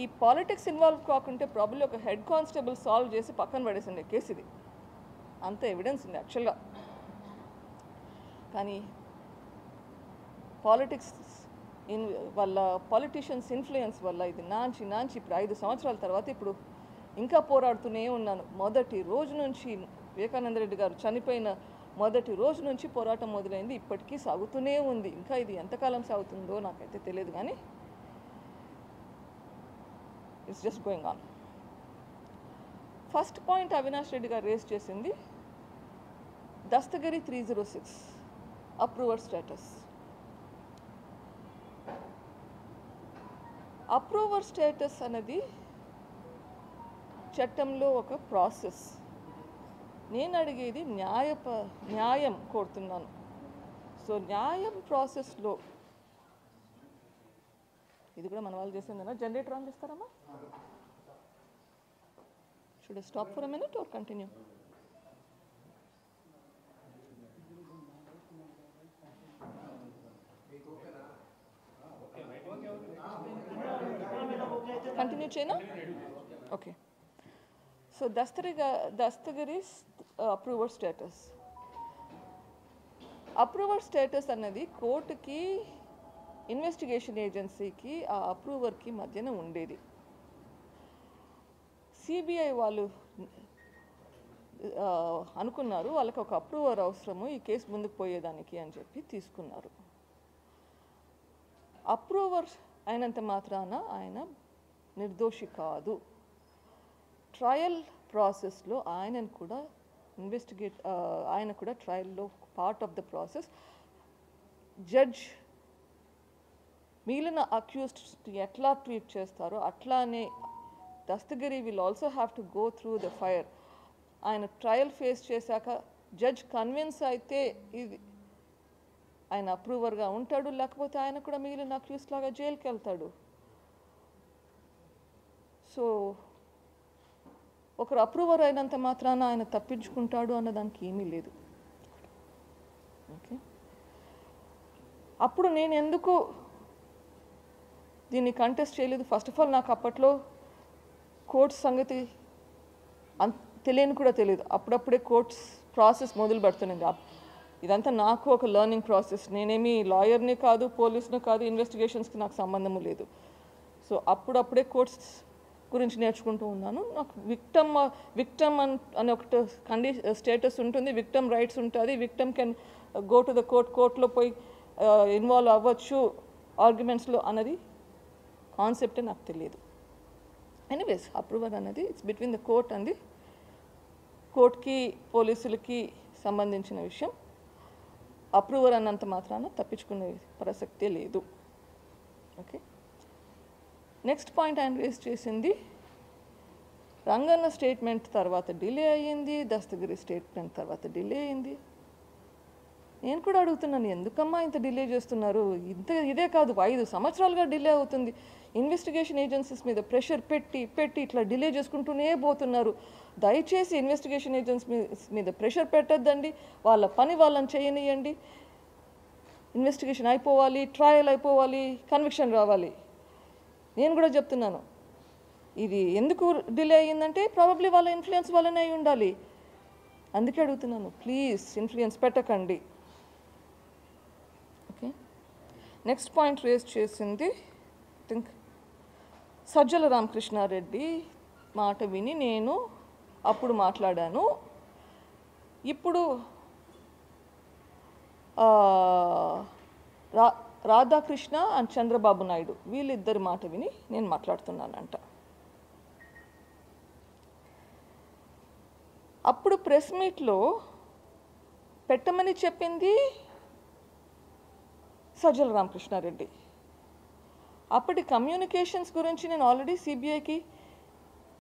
ఈ politics involve కాకుంటే probably ఒక హెడ్ కానిస్టేబుల్ సాల్వ్ చేసి పక్కన పడేసిండే కేసు ఇది, అంత ఎవిడెన్స్ ఉంది యాక్చువల్గా. కానీ పాలిటిక్స్ వల్ల, పాలిటీషియన్స్ ఇన్ఫ్లుయెన్స్ వల్ల ఇది నాంచి ఇప్పుడు 5 సంవత్సరాల తర్వాత ఇప్పుడు ఇంకా పోరాడుతూనే ఉన్నాను. మొదటి రోజు నుంచి, వివేకానంద రెడ్డి గారు చనిపోయిన మొదటి రోజు నుంచి పోరాటం మొదలైంది, ఇప్పటికీ సాగుతూనే ఉంది. ఇంకా ఇది ఎంతకాలం సాగుతుందో నాకైతే తెలియదు, కానీ it's just going on. First point Avinash Reddy గారు రేస్ చేసింది Dastagiri 306 approver status. Approver status అనేది చట్టంలో ఒక ప్రాసెస్. నేను అడిగేది న్యాయం కోరుతున్నాను. సో న్యాయం ప్రాసెస్లో ఇది కూడా మన వాళ్ళు చేసిందన్నా. జనరేటర్ ఆన్ చేస్తారమ్మా? Should I stop for a minute or continue? Continue చేయనా? Okay. So Dastagiri's approver status. Approver status అన్నది కోర్టుకి, ఇన్వెస్టిగేషన్ ఏజెన్సీకి, ఆ అప్రూవర్కి మధ్యన ఉండేది. సిబిఐ వాళ్ళు అనుకున్నారు వాళ్ళకి ఒక అప్రూవర్ అవసరము ఈ కేసు ముందుకు పోయేదానికి అని చెప్పి తీసుకున్నారు. అప్రూవర్ అయినంత మాత్రాన ఆయన నిర్దోషి కాదు. ట్రయల్ ప్రాసెస్లో ఆయనను కూడా ఆయన కూడా ట్రయల్లో part of the process. Judge మిగిలిన అక్యూజ్డ్ ఎట్లా ట్రీట్ చేస్తారో అట్లానే Dastagiri will also have to go through the fire. ఆయన ట్రయల్ ఫేస్ చేశాక జడ్జ్ కన్విన్స్ అయితే ఇది ఆయన అప్రూవర్గా ఉంటాడు, లేకపోతే ఆయన కూడా మిగిలిన అక్యూజ్డ్ లాగా జైలుకి వెళ్తాడు. సో ఒకరు అప్రూవర్ అయినంత మాత్రాన ఆయన తప్పించుకుంటాడు అన్నదానికి ఏమీ లేదు. ఓకే. అప్పుడు నేను ఎందుకు దీన్ని కంటెస్ట్ చేయలేదు? ఫస్ట్ ఆఫ్ ఆల్ నాకు అప్పట్లో కోర్ట్స్ సంగతి తెలియని కూడా తెలియదు. అప్పుడప్పుడే కోర్ట్స్ ప్రాసెస్ మొదలు పెడుతున్నది. ఇదంతా నాకు ఒక లెర్నింగ్ ప్రాసెస్. నేనేమి లాయర్ని కాదు, పోలీస్ని కాదు, ఇన్వెస్టిగేషన్స్కి నాకు సంబంధము లేదు. సో అప్పుడప్పుడే కోర్ట్స్ గురించి నేర్చుకుంటూ ఉన్నాను. నాకు విక్టమ్ అనే ఒకటి స్టేటస్ ఉంటుంది, విక్టమ్ రైట్స్ ఉంటుంది, victim can go to the కోర్ట్లో పోయి ఇన్వాల్వ్ అవ్వచ్చు ఆర్గ్యుమెంట్స్లో అన్నది కాన్సెప్టే నాకు తెలియదు. ఎనీవేస్ అప్రూవర్ అన్నది it's between the court and the కోర్ట్కి పోలీసులకి సంబంధించిన విషయం. అప్రూవర్ అన్నంత మాత్రాన తప్పించుకునే ప్రసక్తే లేదు. ఓకే. నెక్స్ట్ పాయింట్ ఆయన రేస్ చేసింది రంగన్న స్టేట్మెంట్ తర్వాత డిలే అయ్యింది, దస్తగిరి స్టేట్మెంట్ తర్వాత డిలే అయింది. నేను కూడా అడుగుతున్నాను, ఎందుకమ్మా ఇంత డిలే చేస్తున్నారు? ఇదే కాదు, 5 సంవత్సరాలుగా డిలే అవుతుంది. ఇన్వెస్టిగేషన్ ఏజెన్సీస్ మీద ప్రెషర్ పెట్టి ఇట్లా డిలే చేసుకుంటూనే పోతున్నారు. దయచేసి ఇన్వెస్టిగేషన్ ఏజెన్సీస్ మీద ప్రెషర్ పెట్టద్దండి, వాళ్ళ పని వాళ్ళని చేయనియండి. ఇన్వెస్టిగేషన్ అయిపోవాలి, ట్రయల్ అయిపోవాలి, కన్విక్షన్ రావాలి. నేను కూడా చెప్తున్నాను, ఇది ఎందుకు డిలే అయ్యిందంటే ప్రాబబ్లీ వాళ్ళ ఇన్ఫ్లుయెన్స్ వల్లనే అయి ఉండాలి. అందుకే అడుగుతున్నాను, ప్లీజ్ ఇన్ఫ్లుయెన్స్ పెట్టకండి. ఓకే. నెక్స్ట్ పాయింట్ రేస్ చేసింది థింక్ సజ్జల రామకృష్ణారెడ్డి మాట విని నేను అప్పుడు మాట్లాడాను. ఇప్పుడు రాధాకృష్ణ అండ్ చంద్రబాబు నాయుడు వీళ్ళిద్దరి మాట విని నేను మాట్లాడుతున్నానంట. అప్పుడు ప్రెస్ మీట్లో పెట్టమని చెప్పింది సజ్జల రామకృష్ణారెడ్డి. అప్పటి కమ్యూనికేషన్స్ గురించి నేను ఆల్రెడీ సిబిఐకి